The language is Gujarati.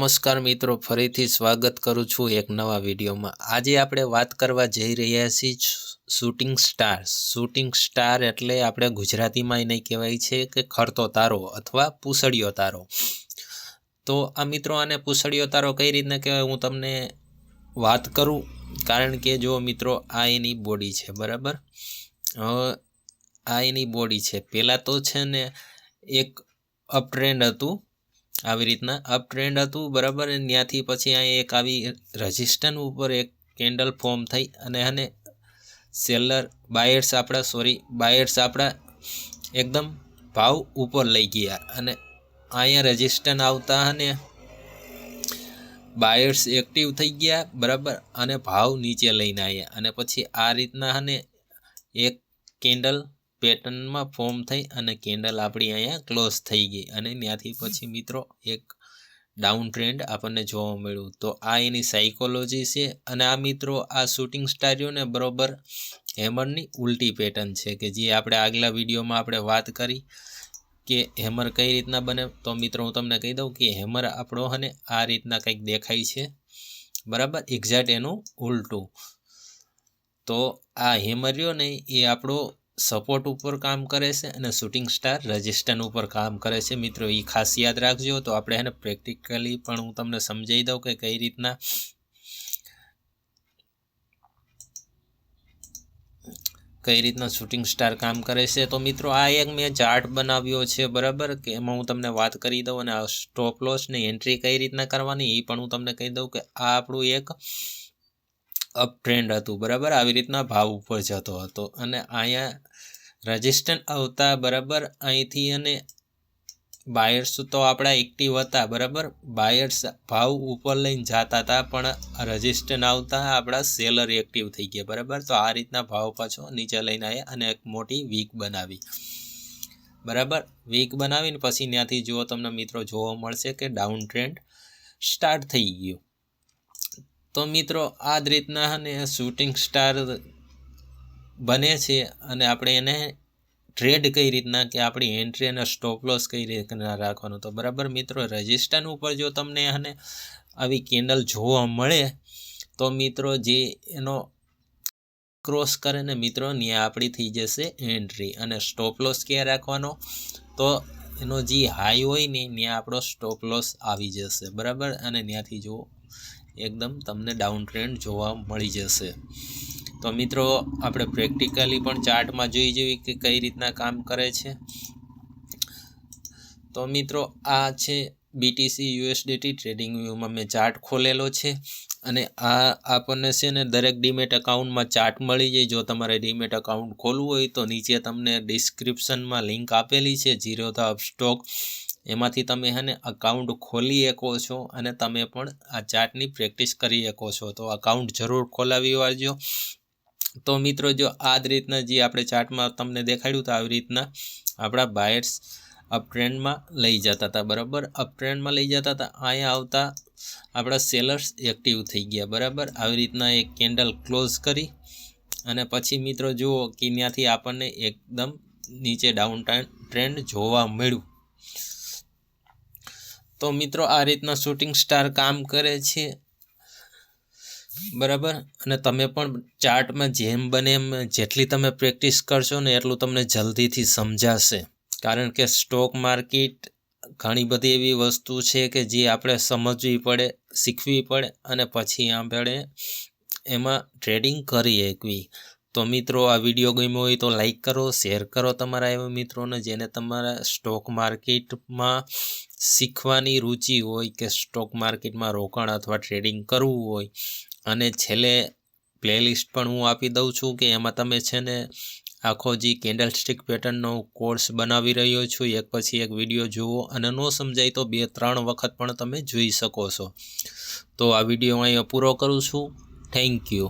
નમસ્કાર મિત્રો, ફરીથી સ્વાગત કરું છું એક નવા વિડીયોમાં। આજે આપણે વાત કરવા જઈ રહ્યા છીએ શૂટિંગ સ્ટાર। શૂટિંગ સ્ટાર એટલે આપણે ગુજરાતીમાં એને કહેવાય છે કે ખરતો તારો અથવા પૂસળિયો તારો। તો આ મિત્રો આને પૂસળિયો તારો કઈ રીતના કહેવાય હું તમને વાત કરું, કારણ કે જો મિત્રો આ એની બોડી છે, બરાબર। આ એની બોડી છે। પહેલાં તો છે ને એક અપ ટ્રેન્ડ હતું, આવી રીતના અપ ટ્રેન્ડ હતું, બરાબર। ત્યાંથી પછી અહીં એક આવી રજિસ્ટન્સ ઉપર એક કેન્ડલ ફોર્મ થઈ અને સેલર બાયર્સ આપણા એકદમ ભાવ ઉપર લઈ ગયા અને અહીંયા રજિસ્ટન્સ આવતા અને બાયર્સ એક્ટિવ થઈ ગયા, બરાબર, અને ભાવ નીચે લઈને આવ્યા અને પછી આ રીતના અને એક કેન્ડલ પેટર્નમાં ફોર્મ થઈ અને કેન્ડલ આપણી અહીંયા ક્લોઝ થઈ ગઈ અને ત્યાંથી પછી મિત્રો એક ડાઉન ટ્રેન્ડ આપણને જોવા મળ્યું। તો આ એની સાયકોલોજી છે અને આ મિત્રો આ શૂટિંગ સ્ટારને બરોબર હેમરની ઉલટી પેટર્ન છે કે જે આપણે આગલા વિડીયોમાં આપણે વાત કરી કે હેમર કઈ રીતના બને। તો મિત્રો હું તમને કહી દઉં કે હેમર આપણો અને આ રીતના કંઈક દેખાય છે, બરાબર, એક્ઝેક્ટ એનું ઉલટું। તો આ હેમર રહ્યો ને એ આપણો સપોર્ટ ઉપર કામ કરે છે અને શૂટિંગ સ્ટાર રજિસ્ટન્સ ઉપર કામ કરે છે મિત્રો, એ ખાસ યાદ રાખજો। તો આપણે એને પ્રેક્ટિકલી પણ હું તમને સમજાવી દઉં કે કઈ રીતના શૂટિંગ સ્ટાર કામ કરે છે। તો મિત્રો આ એક મેં ચાર્ટ બનાવ્યો છે, બરાબર, કે એમાં હું તમને વાત કરી દઉં અને આ સ્ટોપ લોસ ને એન્ટ્રી કઈ રીતના કરવાની એ પણ હું તમને કહી દઉં કે આ આપણું એક અપ ટ્રેન્ડ હતું, બરાબર, આવી રીતના ભાવ ઉપર જતો હતો અને અહીંયા રજિસ્ટન્સ આવતા, બરાબર, અહીંથી અને બાયર્સ તો આપણા એક્ટિવ હતા, બરાબર, બાયર્સ ભાવ ઉપર લઈને જતા હતા પણ રજિસ્ટન્સ આવતા આપણા સેલર એક્ટિવ થઈ ગયા, બરાબર। તો આ રીતના ભાવ પાછો નીચે લઈને આવ્યા અને એક મોટી વીક બનાવી, બરાબર, વીક બનાવીને પછી ત્યાંથી જુઓ તમને મિત્રો જોવા મળશે કે ડાઉન ટ્રેન્ડ સ્ટાર્ટ થઈ ગયું। તો મિત્રો આ જ રીતના અને શૂટિંગ સ્ટાર બને છે અને આપણે એને ટ્રેડ કઈ રીતના કે આપણી એન્ટ્રી અને સ્ટોપ લોસ કઈ રીતના રાખવાનું। તો બરાબર મિત્રો રજિસ્ટન્સ ઉપર જો તમને અને આવી કેન્ડલ જોવા મળે તો મિત્રો જે એનો ક્રોસ કરે ને મિત્રો ત્યાં આપણી થઈ જશે એન્ટ્રી અને સ્ટોપ લોસ ક્યાં રાખવાનો, તો એનો જે હાઈ હોય ને ત્યાં આપણો સ્ટોપ લોસ આવી જશે, બરાબર, અને ત્યાંથી જુઓ એકદમ તમને ડાઉન ટ્રેન્ડ જોવા મળી જશે। તો મિત્રો આપણે પ્રેક્ટિકલી પણ ચાર્ટમાં જોઈ જેવી કે કઈ રીતના કામ કરે છે। તો મિત્રો આ છે બીટીસી યુએસડીટી ટ્રેડિંગ વ્યૂમાં મેં ચાર્ટ ખોલેલો છે અને આ આપણને છે ને દરેક ડીમેટ એકાઉન્ટમાં ચાર્ટ મળી જાય। જો તમારે ડીમેટ એકાઉન્ટ ખોલવું હોય તો નીચે તમને ડિસ્ક્રિપ્શનમાં લિંક આપેલી છે ઝીરોધા સ્ટોક, એમાંથી તમે અકાઉન્ટ ખોલી શકો છો અને તમે પણ આ ચાર્ટની પ્રેક્ટિસ કરી શકો છો। તો અકાઉન્ટ જરૂર ખોલાવી વાળજો। તો મિત્રો જો આ જ રીતના જે આપણે ચાર્ટમાં તમને દેખાડ્યું તો આવી રીતના આપણા બાયર્સ અપ ટ્રેન્ડમાં લઈ જતા હતા, બરાબર, અપ ટ્રેન્ડમાં લઈ જતા હતા, અહીંયા આવતા આપણા સેલર્સ એક્ટિવ થઈ ગયા, બરાબર, આવી રીતના એક કેન્ડલ ક્લોઝ કરી અને પછી મિત્રો જુઓ કે ત્યાંથી આપણને એકદમ નીચે ડાઉન ટ્રેન્ડ જોવા મળ્યું। તો મિત્રો આ રીતના શૂટિંગ સ્ટાર કામ કરે છે, બરાબર, અને તમે પણ ચાર્ટમાં જેમ બને એમ જેટલી તમે પ્રેક્ટિસ કરશો ને એટલું તમને જલ્દીથી સમજાશે, કારણ કે સ્ટોક માર્કેટ ઘણી બધી એવી વસ્તુ છે કે જે આપણે સમજવી પડે, શીખવી પડે અને પછી આપણે એમાં ટ્રેડિંગ કરી શકવી। તો મિત્રો આ વિડીયો ગમ્યો હોય તો લાઈક કરો, શેર કરો તમારા એવા મિત્રોને જેને તમારા સ્ટોક માર્કેટમાં શીખવાની રુચિ હોય કે સ્ટોક માર્કેટમાં રોકાણ અથવા ટ્રેડિંગ કરવું હોય। અને છેલ્લે પ્લેલિસ્ટ પણ હું આપી દઉં છું કે એમાં તમે છે ને આખો જે કેન્ડલસ્ટિક પેટર્નનો કોર્સ બનાવી રહ્યો છું, એક પછી એક વિડીયો જુઓ અને ન સમજાય તો 2-3 વખત પણ તમે જોઈ શકો છો। તો આ વિડીયો અહીંયા પૂરો કરું છું। Thank you.